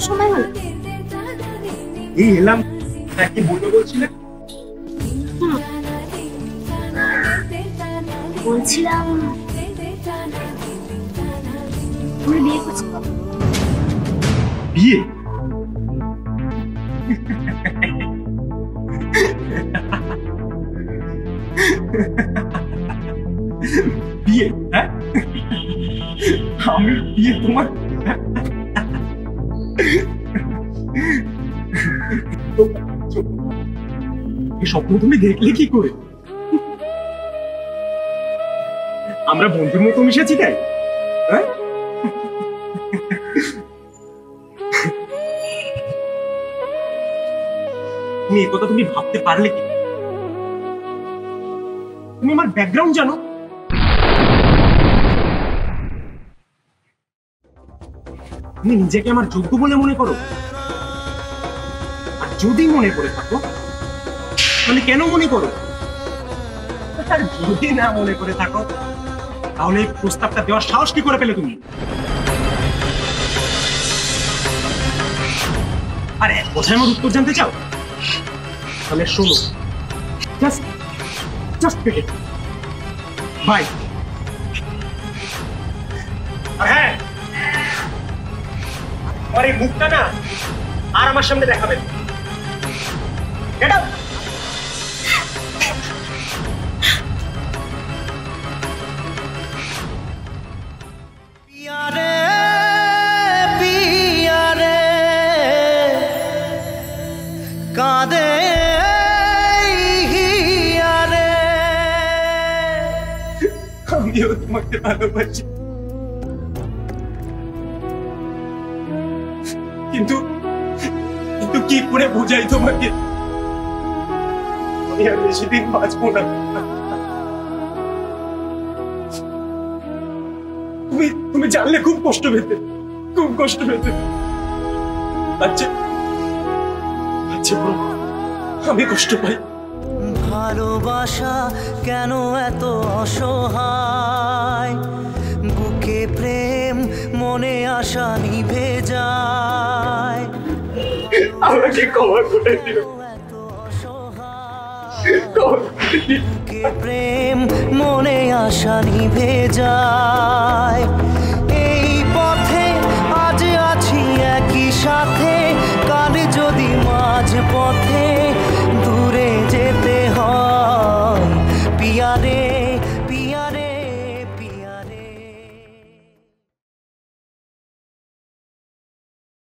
সময় হলো? এই এলাম। কি বলবো বলছিলে? বলছিলাম তুমি বিয়ে করছো? বিয়ে? বিয়ে? হ্যাঁ, আমি বিয়ে? তোমার এই স্বপ্ন তুমি দেখলে কি করে? আমরা বন্ধুর মতো মিশেছি তাই? হ্যাঁ, তুমি এই কথা তুমি ভাবতে পারলে কি? তুমি আমার ব্যাকগ্রাউন্ড জানো? তুমি নিজেকে আমার যোগ্য বলে মনে করো? আর যদি মনে করে থাকো তাহলে কেন মনে করো? আর যদি না মনে করে থাকো তাহলে এই প্রস্তাবটা দেওয়ার সাহস কি করে পেলে তুমি? আর এক কথায় আমার উত্তর জানতে চাও? তাহলে শোনো, জাস্ট পেটে বাই। হ্যাঁ, আর এই মুখটা না আর আমার সামনে দেখাবে। আমিও তোমাকে ভালোবাসি, কিন্তু কিন্তু কি করে বোঝাই তোমাকে? আমি আর বেশি দিন বাঁচবো না। তুমি তুমি জানলে খুব কষ্ট পেতে, খুব কষ্ট পেতে। আচ্ছা আচ্ছা, আমি কষ্ট পাই। ভালোবাসা কেন এত অসহায়, বুকে প্রেম মনে আশা নিভে যায়। আমাকে ক্ষমা করে দিও। বুকে প্রেম মনে আশা নিভে যায়।